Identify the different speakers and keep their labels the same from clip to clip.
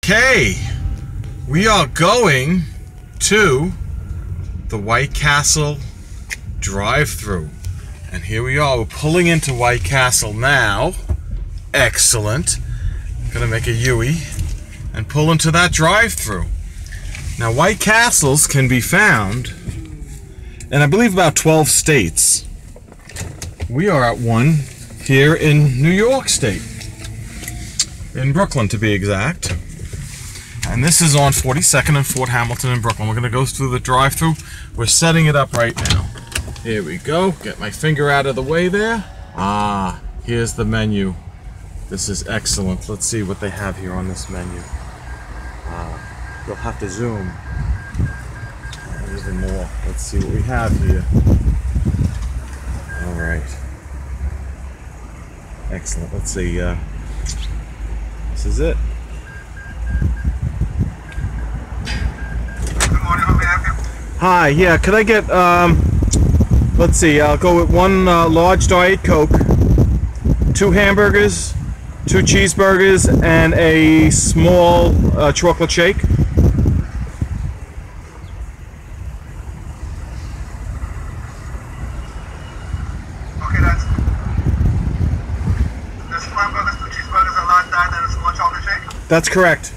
Speaker 1: Okay, we are going to the White Castle drive-thru, and here we are. We're pulling into White Castle now. Excellent. Gonna make a U-ey and pull into that drive-thru. Now, White Castles can be found in, I believe, about 12 states. We are at one here in New York State, in Brooklyn to be exact. And this is on 42nd and Fort Hamilton in Brooklyn. We're going to go through the drive-thru. We're setting it up right now. Here we go. Get my finger out of the way there. Ah, here's the menu. This is excellent. Let's see what they have here on this menu. You'll have to zoom even more. Let's see what we have here. All right. Excellent. Let's see. This is it. Hi, yeah, could I get, let's see, I'll go with one large Diet Coke, 2 hamburgers, 2 cheeseburgers, and a small chocolate shake.
Speaker 2: Okay, that's 2 hamburgers, 2 cheeseburgers, a large diet, and a small chocolate shake?
Speaker 1: That's correct.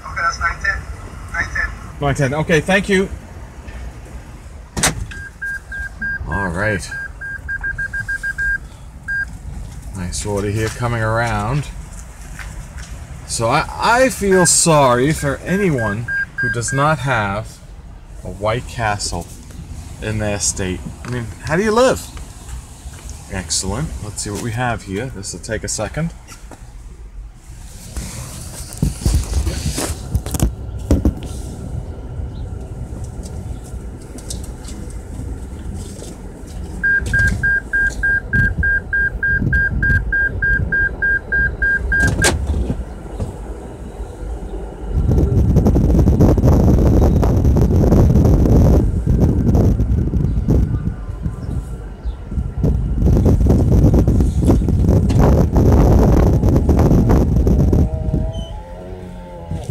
Speaker 2: Okay, that's 910. 910.
Speaker 1: 910. Okay, thank you. All right. Nice order here coming around. So I feel sorry for anyone who does not have a White Castle in their state. I mean, how do you live? Excellent. Let's see what we have here. This will take a second.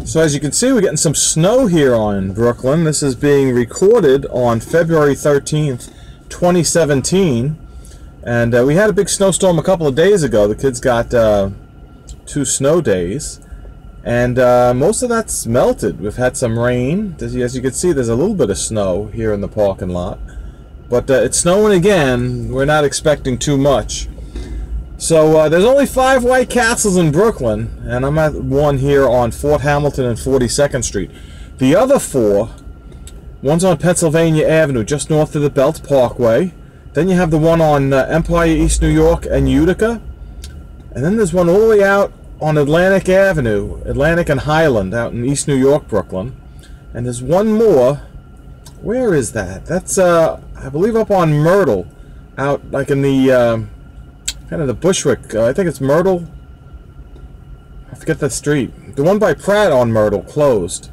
Speaker 1: So as you can see, we're getting some snow here on Brooklyn. This is being recorded on February 13th, 2017. And we had a big snowstorm a couple of days ago. The kids got 2 snow days. And most of that's melted. We've had some rain. As you can see, there's a little bit of snow here in the parking lot. But it's snowing again. We're not expecting too much. So there's only 5 White Castles in Brooklyn, and I'm at one here on Fort Hamilton and 42nd Street. The other 4, one's on Pennsylvania Avenue, just north of the Belt Parkway. Then you have the one on Empire, East New York, and Utica. And then there's one all the way out on Atlantic Avenue, Atlantic and Highland, out in East New York, Brooklyn. And there's one more. Where is that? That's, I believe, up on Myrtle, out like in the... kind of the Bushwick, I think it's Myrtle. I forget the street. The one by Pratt on Myrtle closed.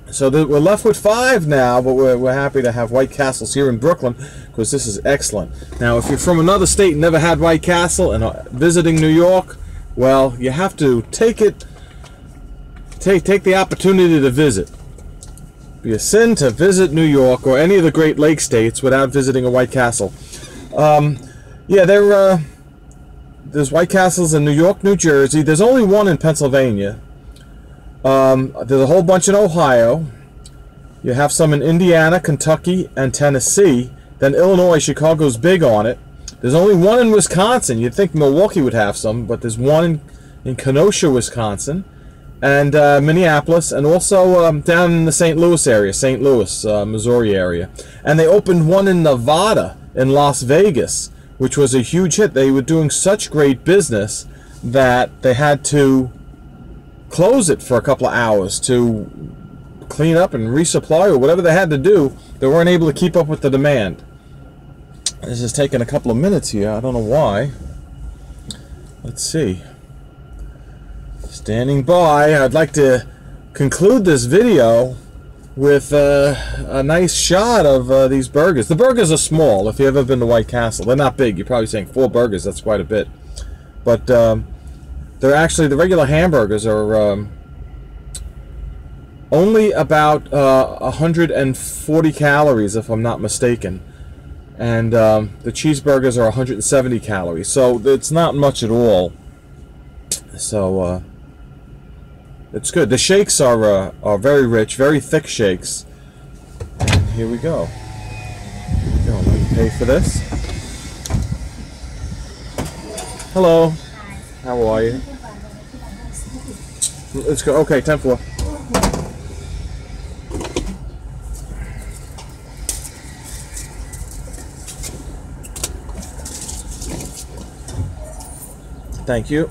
Speaker 1: So we're left with 5 now, but we're happy to have White Castles here in Brooklyn because this is excellent. Now, if you're from another state and never had White Castle and are visiting New York, well, you have to take the opportunity to visit. It'd be a sin to visit New York or any of the Great Lakes states without visiting a White Castle. Yeah, there's White Castles in New York, New Jersey. There's only one in Pennsylvania. There's a whole bunch in Ohio. You have some in Indiana, Kentucky, and Tennessee. Then Illinois, Chicago's big on it. There's only one in Wisconsin. You'd think Milwaukee would have some, but there's one in Kenosha, Wisconsin, and Minneapolis, and also down in the St. Louis area, St. Louis, Missouri area. And they opened one in Nevada, in Las Vegas, which was a huge hit. They were doing such great business that they had to close it for a couple of hours to clean up and resupply or whatever they had to do. They weren't able to keep up with the demand. This is taking a couple of minutes here. I don't know why. Let's see. Standing by. I'd like to conclude this video with a nice shot of these burgers. The burgers are small. If you've ever been to White Castle, they're not big. You're probably saying 4 burgers. That's quite a bit. But they're actually, the regular hamburgers are Only about 140 calories, if I'm not mistaken. And the cheeseburgers are 170 calories. So it's not much at all. So it's good. The shakes are very rich, very thick shakes. And here we go. Let me pay for this. Hello. How are you? Let's go. Okay, 10-4. Thank you.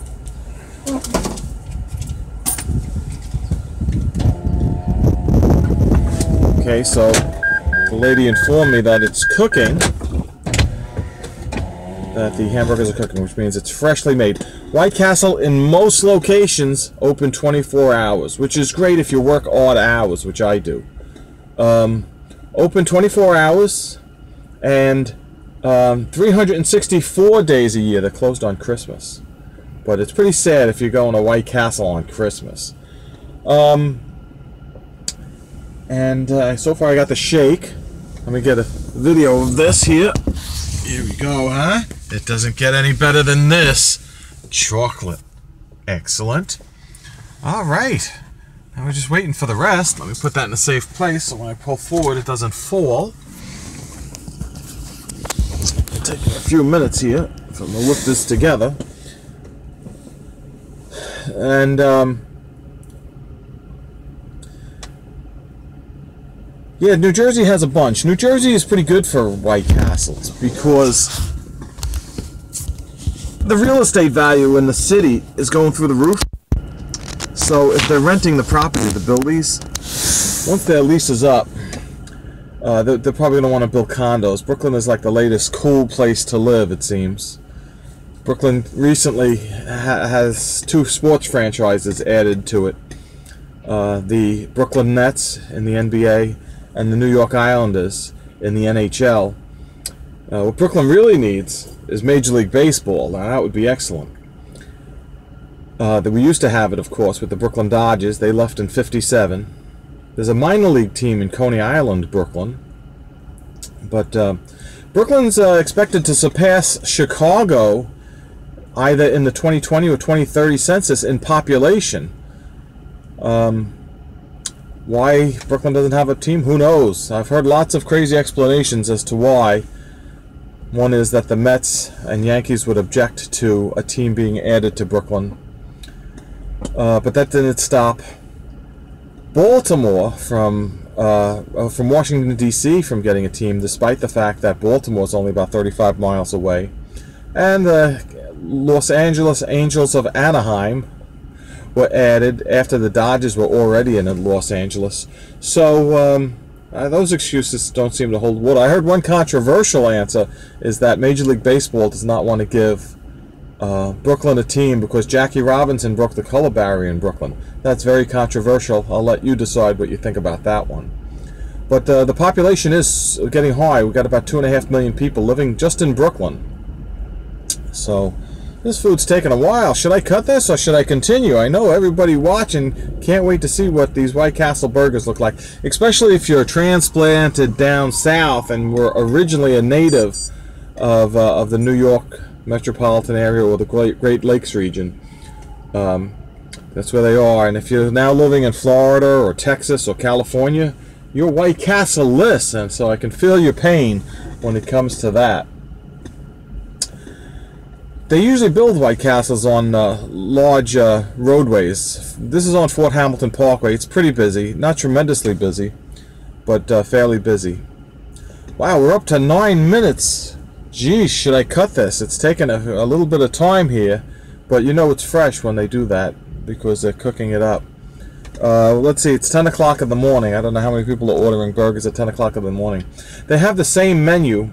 Speaker 1: Okay, so the lady informed me that it's cooking, that the hamburgers are cooking, which means it's freshly made. White Castle in most locations open 24 hours, which is great if you work odd hours, which I do. Open 24 hours and 364 days a year. They're closed on Christmas. But it's pretty sad if you're going to White Castle on Christmas. So far I got the shake. Let me get a video of this here. Here we go, huh? It doesn't get any better than this. Chocolate. Excellent. Alright. Now we're just waiting for the rest. Let me put that in a safe place so when I pull forward it doesn't fall. It'll take a few minutes here for me to whip this together. And yeah, New Jersey has a bunch. New Jersey is pretty good for White Castles because the real estate value in the city is going through the roof. So if they're renting the property, the buildings, once their lease is up, they're probably going to want to build condos. Brooklyn is like the latest cool place to live, it seems. Brooklyn recently has 2 sports franchises added to it. The Brooklyn Nets in the NBA and the New York Islanders in the NHL. What Brooklyn really needs is Major League Baseball. Now that would be excellent. We used to have it, of course, with the Brooklyn Dodgers. They left in '57. There's a minor league team in Coney Island, Brooklyn. But Brooklyn's expected to surpass Chicago either in the 2020 or 2030 census in population. Why Brooklyn doesn't have a team, who knows? I've heard lots of crazy explanations as to why. One is that the Mets and Yankees would object to a team being added to Brooklyn. But that didn't stop Baltimore from Washington, D.C. from getting a team, despite the fact that Baltimore is only about 35 miles away. And the Los Angeles Angels of Anaheim were added after the Dodgers were already in Los Angeles. So those excuses don't seem to hold water. I heard one controversial answer is that Major League Baseball does not want to give Brooklyn a team because Jackie Robinson broke the color barrier in Brooklyn. That's very controversial. I'll let you decide what you think about that one. But the population is getting high. We've got about 2.5 million people living just in Brooklyn. So this food's taking a while. Should I cut this or should I continue? I know everybody watching can't wait to see what these White Castle burgers look like, especially if you're transplanted down south and were originally a native of the New York metropolitan area or the Great Lakes region. That's where they are. And if you're now living in Florida or Texas or California, you're White Castle-less, and so I can feel your pain when it comes to that. They usually build White Castles on large roadways. This is on Fort Hamilton Parkway. It's pretty busy. Not tremendously busy, but fairly busy. Wow, we're up to 9 minutes. Geez, should I cut this? It's taken a little bit of time here, but you know it's fresh when they do that because they're cooking it up. Let's see, it's 10 o'clock in the morning. I don't know how many people are ordering burgers at 10 o'clock in the morning. They have the same menu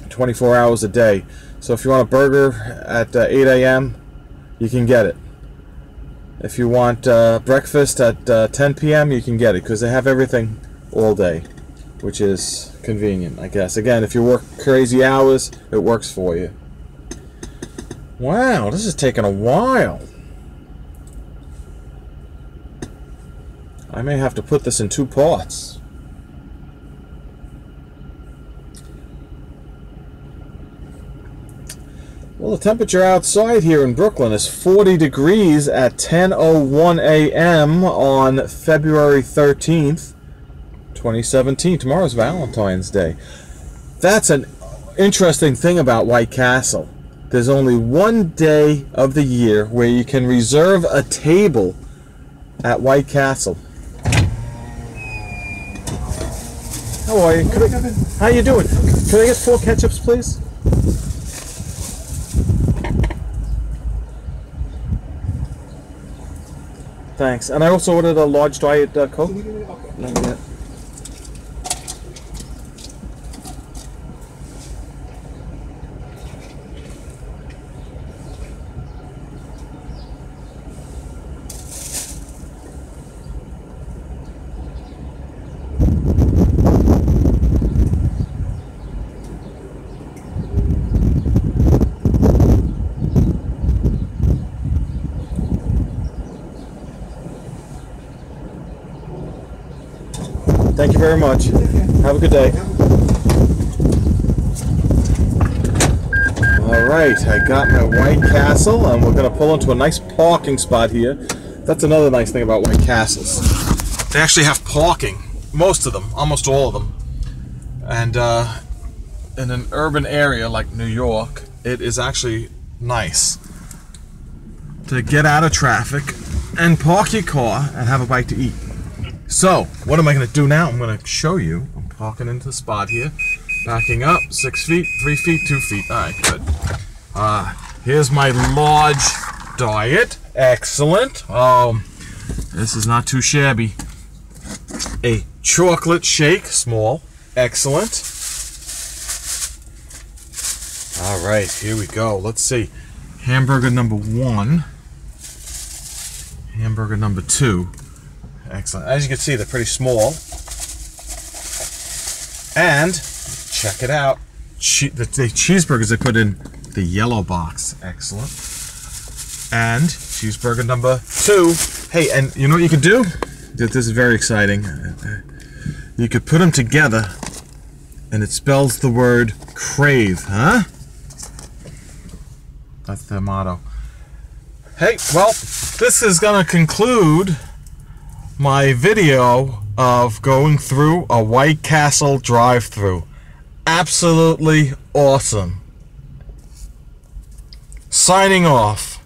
Speaker 1: 24 hours a day. So if you want a burger at 8 a.m., you can get it. If you want breakfast at 10 p.m., you can get it because they have everything all day, which is convenient, I guess. Again, if you work crazy hours, it works for you. Wow, this is taking a while. I may have to put this in 2 parts. Well, the temperature outside here in Brooklyn is 40 degrees at 10:01 a.m. on February 13th, 2017. Tomorrow's Valentine's Day. That's an interesting thing about White Castle. There's only one day of the year where you can reserve a table at White Castle. How are you? How you doing? Can I get 4 ketchups, please? Thanks. And I also ordered a large Diet Coke. Okay. Thank you very much. Have a good day. Alright, I got my White Castle, and we're going to pull into a nice parking spot here. That's another nice thing about White Castles. They actually have parking. Most of them. Almost all of them. And in an urban area like New York, it is actually nice to get out of traffic and park your car and have a bite to eat. So, what am I going to do now? I'm going to show you. I'm parking into the spot here. Backing up, 6 feet, 3 feet, 2 feet. Alright, good. Here's my large Diet. Excellent. This is not too shabby. A chocolate shake, small. Excellent. Alright, here we go. Let's see. Hamburger number 1. Hamburger number 2. Excellent. As you can see, they're pretty small. And, check it out. The cheeseburgers they put in the yellow box. Excellent. And cheeseburger number 2. Hey, and you know what you could do? This is very exciting. You could put them together, and it spells the word crave, huh? That's the motto. Hey, well, this is going to conclude my video of going through a White Castle drive-thru. Absolutely awesome. Signing off.